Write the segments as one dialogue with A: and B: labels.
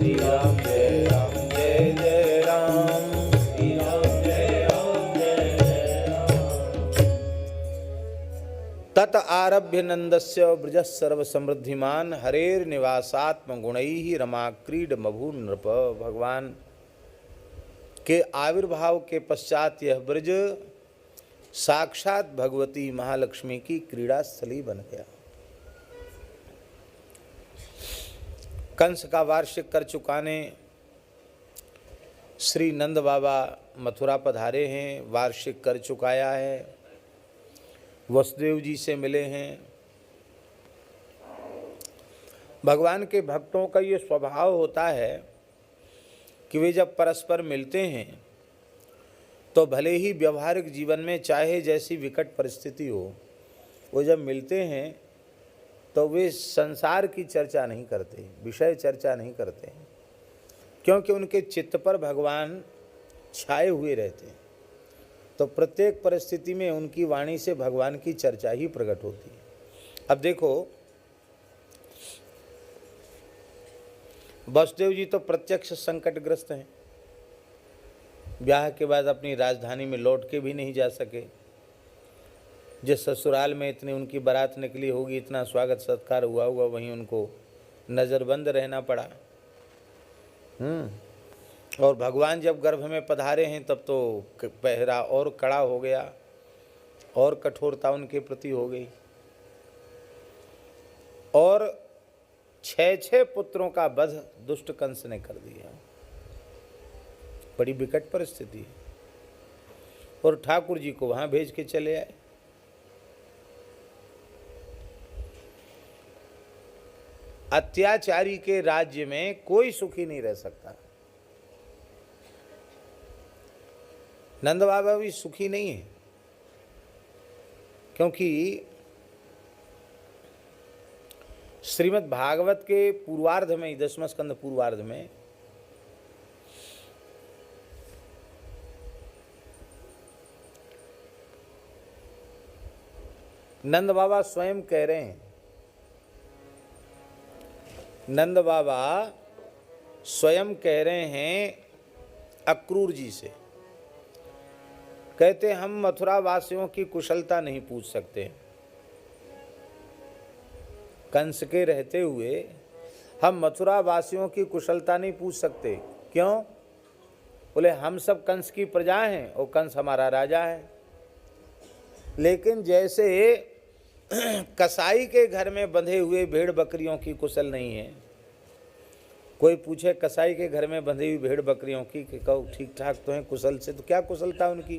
A: श्री राम जय जय राम, श्री राम जय जय राम। तत आरभ्य नंदस्य ब्रज सर्व समृद्धिमान, हरेर निवासात्म गुणैः रमा क्रीड मभु नृप। भगवान के आविर्भाव के पश्चात यह ब्रज साक्षात भगवती महालक्ष्मी की क्रीड़ा स्थली बन गया। कंस का वार्षिक कर चुकाने श्री नंद बाबा मथुरा पधारे हैं, वार्षिक कर चुकाया है, वसुदेव जी से मिले हैं। भगवान के भक्तों का ये स्वभाव होता है कि वे जब परस्पर मिलते हैं तो भले ही व्यवहारिक जीवन में चाहे जैसी विकट परिस्थिति हो, वो जब मिलते हैं तो वे संसार की चर्चा नहीं करते, विषय चर्चा नहीं करते हैं, क्योंकि उनके चित्त पर भगवान छाए हुए रहते हैं। तो प्रत्येक परिस्थिति में उनकी वाणी से भगवान की चर्चा ही प्रकट होती है। अब देखो, वसुदेव जी तो प्रत्यक्ष संकटग्रस्त हैं, ब्याह के बाद अपनी राजधानी में लौट के भी नहीं जा सके। जिस ससुराल में इतनी उनकी बारात निकली होगी, इतना स्वागत सत्कार हुआ होगा, वहीं उनको नज़रबंद रहना पड़ा। और भगवान जब गर्भ में पधारे हैं तब तो पहरा और कड़ा हो गया, और कठोरता उनके प्रति हो गई। और 6 पुत्रों का वध दुष्ट कंस ने कर दिया। बड़ी विकट परिस्थिति है। और ठाकुर जी को वहां भेज के चले आए। अत्याचारी के राज्य में कोई सुखी नहीं रह सकता। नंद बाबा भी सुखी नहीं है, क्योंकि श्रीमद् भागवत के पूर्वार्ध में, 10वें स्कंद पूर्वार्ध में, नंद बाबा स्वयं कह रहे हैं, नंद बाबा स्वयं कह रहे हैं अक्रूर जी से, कहते हम मथुरा वासियों की कुशलता नहीं पूछ सकते। कंस के रहते हुए हम मथुरा वासियों की कुशलता नहीं पूछ सकते। क्यों? बोले हम सब कंस की प्रजा हैं और कंस हमारा राजा है। लेकिन जैसे कसाई के घर में बंधे हुए भेड़ बकरियों की कुशल नहीं है, कोई पूछे कसाई के घर में बंधी हुई भेड़ बकरियों की कि कहो ठीक ठाक तो है कुशल से, तो क्या कुशलता उनकी,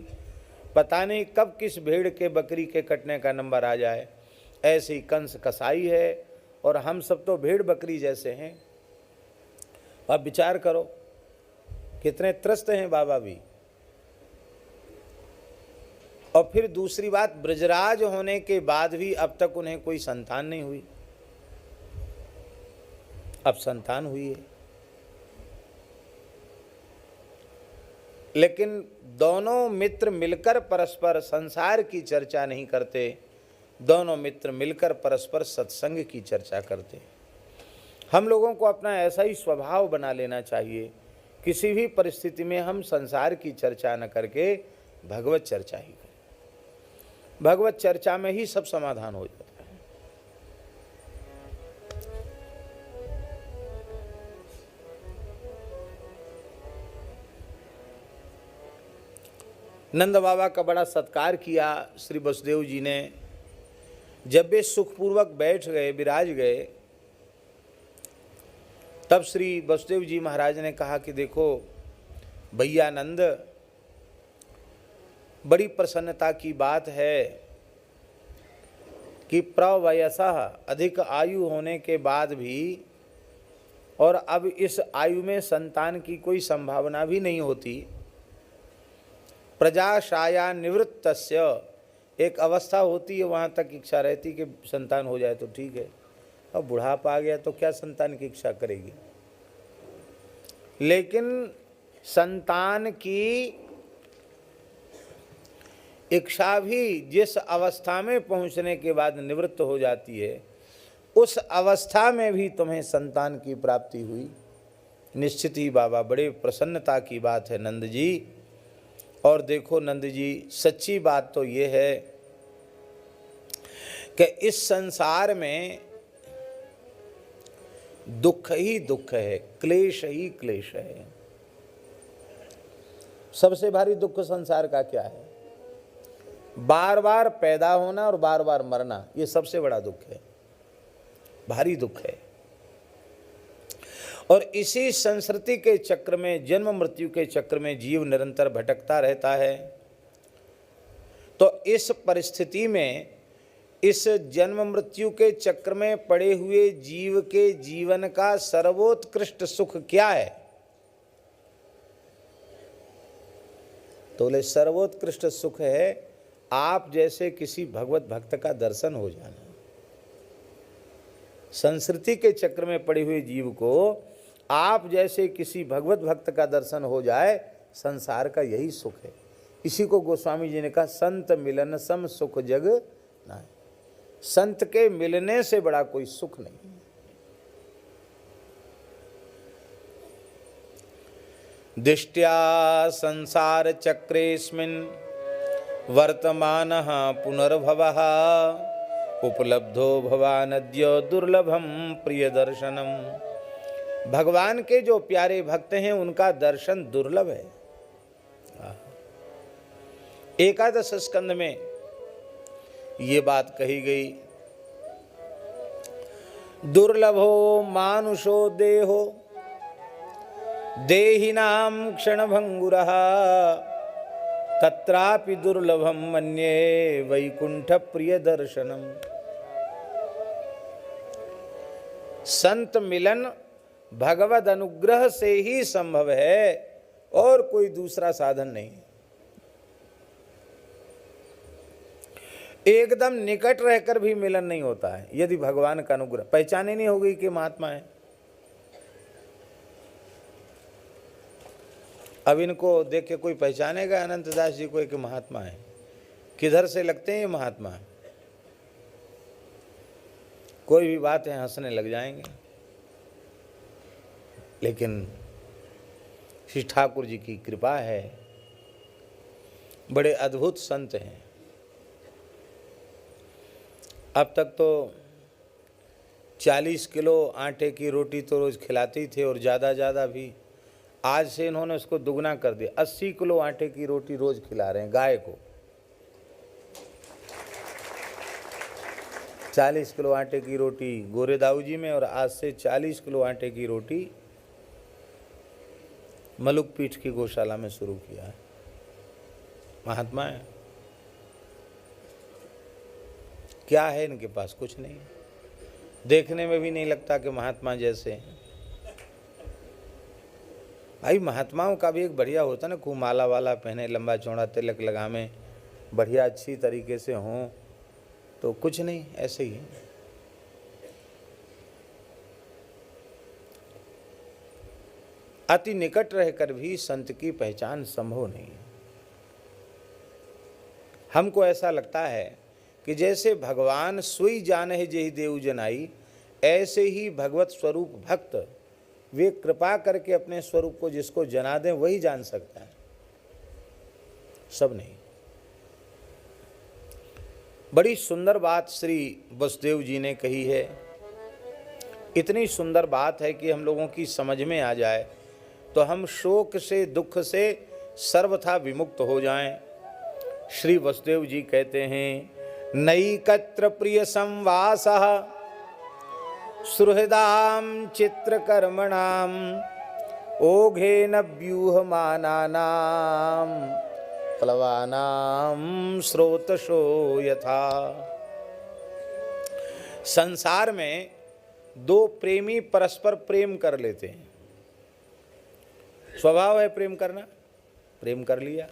A: पता नहीं कब किस भेड़ के बकरी के कटने का नंबर आ जाए। ऐसे ही कंस कसाई है और हम सब तो भेड़ बकरी जैसे हैं। अब विचार करो कितने त्रस्त हैं बाबा भी। और फिर दूसरी बात, ब्रजराज होने के बाद भी अब तक उन्हें कोई संतान नहीं हुई। अब संतान हुई है, लेकिन दोनों मित्र मिलकर परस्पर संसार की चर्चा नहीं करते, दोनों मित्र मिलकर परस्पर सत्संग की चर्चा करते। हम लोगों को अपना ऐसा ही स्वभाव बना लेना चाहिए, किसी भी परिस्थिति में हम संसार की चर्चा न करके भगवत चर्चा ही करें। भगवत चर्चा में ही सब समाधान हो जाता है। नंद बाबा का बड़ा सत्कार किया श्री वसुदेव जी ने। जब वे सुखपूर्वक बैठ गए, विराज गए, तब श्री वसुदेव जी महाराज ने कहा कि देखो भैया नंद, बड़ी प्रसन्नता की बात है कि प्रवयसः, अधिक आयु होने के बाद भी, और अब इस आयु में संतान की कोई संभावना भी नहीं होती, प्रजाशाया निवृत्तस्य, एक अवस्था होती है वहाँ तक इच्छा रहती कि संतान हो जाए तो ठीक है। अब बुढ़ापा आ गया तो क्या संतान की इच्छा करेगी। लेकिन संतान की इच्छा भी जिस अवस्था में पहुँचने के बाद निवृत्त हो जाती है, उस अवस्था में भी तुम्हें संतान की प्राप्ति हुई, निश्चित ही बाबा बड़े प्रसन्नता की बात है नंद जी। और देखो नंद जी, सच्ची बात तो ये है कि इस संसार में दुख ही दुख है, क्लेश ही क्लेश है। सबसे भारी दुख संसार का क्या है? बार बार पैदा होना और बार बार मरना, ये सबसे बड़ा दुख है, भारी दुख है। और इसी संस्कृति के चक्र में, जन्म मृत्यु के चक्र में जीव निरंतर भटकता रहता है। तो इस परिस्थिति में, इस जन्म मृत्यु के चक्र में पड़े हुए जीव के जीवन का सर्वोत्कृष्ट सुख क्या है? तो बोले सर्वोत्कृष्ट सुख है आप जैसे किसी भगवत भक्त का दर्शन हो जाना। संस्कृति के चक्र में पड़े हुए जीव को आप जैसे किसी भगवत भक्त का दर्शन हो जाए, संसार का यही सुख है। इसी को गोस्वामी जी ने कहा, संत मिलन सम सुख जग नहीं। संत के मिलने से बड़ा कोई सुख नहीं। दिष्ट्या संसार चक्रेस्मिन् वर्तमानः पुनर्भवः उपलब्धो भवानद्य दुर्लभम प्रिय दर्शनम। भगवान के जो प्यारे भक्त हैं उनका दर्शन दुर्लभ है। एकादश स्कंद में ये बात कही गई, दुर्लभो मानुषो देहो देहिनां क्षणभंगुरः तत्रापि दुर्लभम मन्ये वैकुंठ प्रिय दर्शनम। संत मिलन भगवद अनुग्रह से ही संभव है और कोई दूसरा साधन नहीं। एकदम निकट रहकर भी मिलन नहीं होता है यदि भगवान का अनुग्रह, पहचान ही नहीं हो गई कि महात्मा है। अब इनको देख के कोई पहचानेगा अनंतदास जी को एक महात्मा है? किधर से लगते हैं ये महात्मा? कोई भी बात है हंसने लग जाएंगे। लेकिन श्री ठाकुर जी की कृपा है, बड़े अद्भुत संत हैं। अब तक तो 40 किलो आटे की रोटी तो रोज खिलाते थे और ज़्यादा भी। आज से इन्होंने उसको दुगना कर दिया, 80 किलो आटे की रोटी रोज खिला रहे हैं गाय को। 40 किलो आटे की रोटी गोरे दाऊ जी में, और आज से 40 किलो आटे की रोटी मलुक पीठ की गौशाला में शुरू किया है। महात्मा है। क्या है इनके पास? कुछ नहीं। देखने में भी नहीं लगता कि महात्मा जैसे हैं। भाई महात्माओं का भी एक बढ़िया होता ना, खूब माला वाला पहने, लंबा चौड़ा तिलक लगावे, बढ़िया अच्छी तरीके से हों, तो कुछ नहीं, ऐसे ही है। अति निकट रहकर भी संत की पहचान संभव नहीं है। हमको ऐसा लगता है कि जैसे भगवान सोई जानहि जेहि देव जनाई, ऐसे ही भगवत स्वरूप भक्त वे कृपा करके अपने स्वरूप को जिसको जना दें वही जान सकता है, सब नहीं। बड़ी सुंदर बात श्री वसुदेव जी ने कही है। इतनी सुंदर बात है कि हम लोगों की समझ में आ जाए तो हम शोक से, दुख से सर्वथा विमुक्त हो जाएं। श्री वसुदेव जी कहते हैं, नैकत्र प्रिय संवासः सुहृदाम चित्रकर्मणाम ओघेन व्यूहमानानाम प्लवानाम स्रोतशो यथा। संसार में दो प्रेमी परस्पर प्रेम कर लेते हैं, स्वभाव है प्रेम करना, प्रेम कर लिया,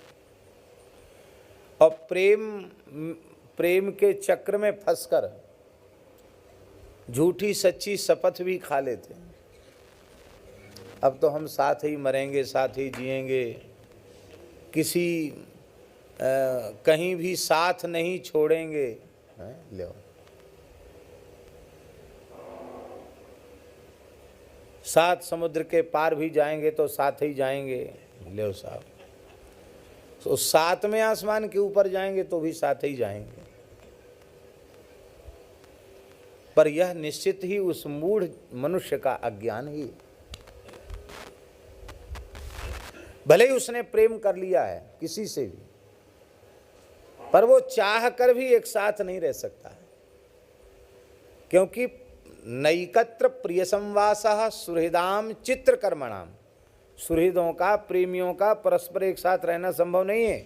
A: और प्रेम के चक्र में फंसकर झूठी सच्ची शपथ भी खा लेते हैं। अब तो हम साथ ही मरेंगे, साथ ही जिएंगे, किसी कहीं भी साथ नहीं छोड़ेंगे। ले सात समुद्र के पार भी जाएंगे तो साथ ही जाएंगे। ले साहब, तो सातवें आसमान के ऊपर जाएंगे तो भी साथ ही जाएंगे। पर यह निश्चित ही उस मूढ़ मनुष्य का अज्ञान ही। भले ही उसने प्रेम कर लिया है किसी से भी, पर वो चाह कर भी एक साथ नहीं रह सकता है, क्योंकि नैकत्र प्रिय संवासः सुहृदाम चित्र कर्मणाम। सुहृदों का, प्रेमियों का परस्पर एक साथ रहना संभव नहीं है।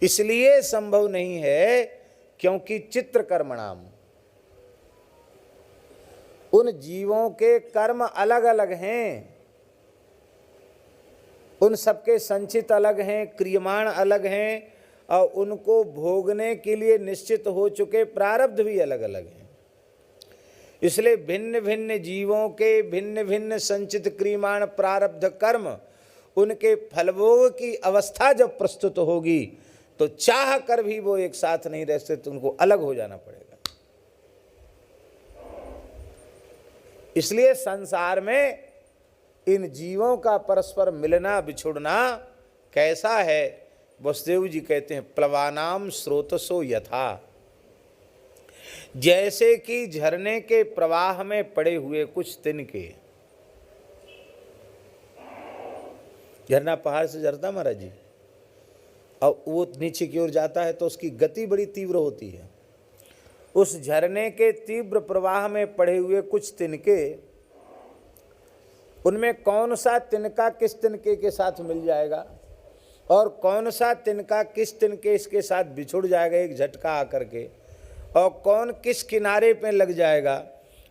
A: इसलिए संभव नहीं है क्योंकि चित्र कर्मणाम, उन जीवों के कर्म अलग अलग हैं, उन सबके संचित अलग हैं, क्रियमाण अलग हैं, और उनको भोगने के लिए निश्चित हो चुके प्रारब्ध भी अलग अलग हैं। इसलिए भिन्न भिन्न जीवों के भिन्न भिन्न संचित क्रियमाण प्रारब्ध कर्म, उनके फलभोग की अवस्था जब प्रस्तुत होगी तो चाह कर भी वो एक साथ नहीं रह सकते, उनको अलग हो जाना पड़ेगा। इसलिए संसार में इन जीवों का परस्पर मिलना बिछुड़ना कैसा है, वसुदेव जी कहते हैं प्लवानाम स्रोतसो यथा, जैसे कि झरने के प्रवाह में पड़े हुए कुछ तिनके। झरना पहाड़ से झरता महाराज जी, और वो नीचे की ओर जाता है तो उसकी गति बड़ी तीव्र होती है। उस झरने के तीव्र प्रवाह में पड़े हुए कुछ तिनके, उनमें कौन सा तिनका किस तिनके के साथ मिल जाएगा और कौन सा तिनका किस तिनके इसके साथ बिछुड़ जाएगा एक झटका आकर के, और कौन किस किनारे पे लग जाएगा,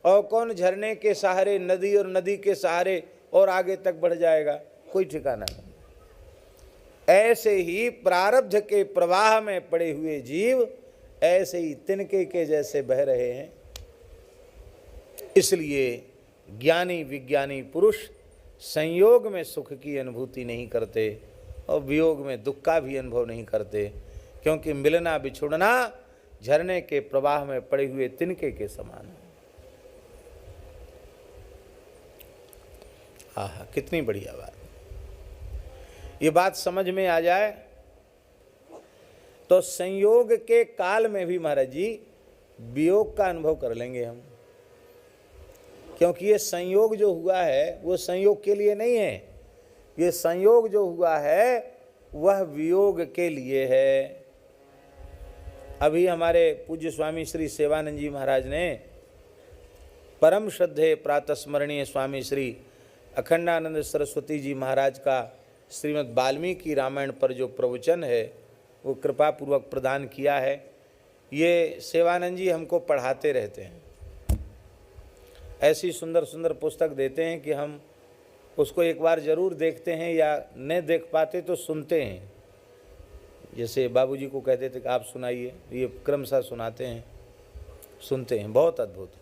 A: और कौन झरने के सहारे नदी और नदी के सहारे और आगे तक बढ़ जाएगा, कोई ठिकाना नहीं। ऐसे ही प्रारब्ध के प्रवाह में पड़े हुए जीव ऐसे ही तिनके के जैसे बह रहे हैं। इसलिए ज्ञानी विज्ञानी पुरुष संयोग में सुख की अनुभूति नहीं करते और वियोग में दुख का भी अनुभव नहीं करते, क्योंकि मिलना बिछुड़ना झरने के प्रवाह में पड़े हुए तिनके के समान है। आहा, कितनी बढ़िया बात। ये बात समझ में आ जाए तो संयोग के काल में भी महाराज जी वियोग का अनुभव कर लेंगे हम, क्योंकि ये संयोग जो हुआ है वो संयोग के लिए नहीं है, ये संयोग जो हुआ है वह वियोग के लिए है। अभी हमारे पूज्य स्वामी श्री सेवानंद जी महाराज ने परम श्रद्धेय प्रातस्मरणीय स्वामी श्री अखंडानंद सरस्वती जी महाराज का श्रीमद् वाल्मीकि रामायण पर जो प्रवचन है वो कृपा पूर्वक प्रदान किया है। ये सेवानंद जी हमको पढ़ाते रहते हैं, ऐसी सुंदर सुंदर पुस्तक देते हैं कि हम उसको एक बार ज़रूर देखते हैं, या नहीं देख पाते तो सुनते हैं। जैसे बाबूजी को कहते थे कि आप सुनाइए, ये क्रमशः सुनाते हैं, सुनते हैं, बहुत अद्भुत।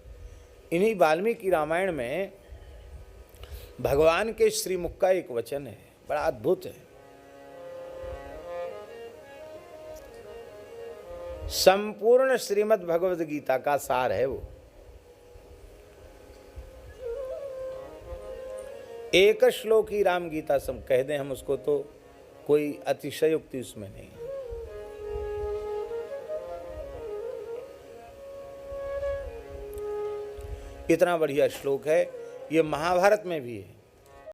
A: इन्हीं वाल्मीकि रामायण में भगवान के श्रीमुख का एक वचन है, बड़ा अद्भुत है। संपूर्ण श्रीमद् भगवद गीता का सार है वो। एक श्लोकी राम गीता सब कह दें हम उसको तो कोई अतिशयोक्ति उसमें नहीं है। इतना बढ़िया श्लोक है, ये महाभारत में भी है।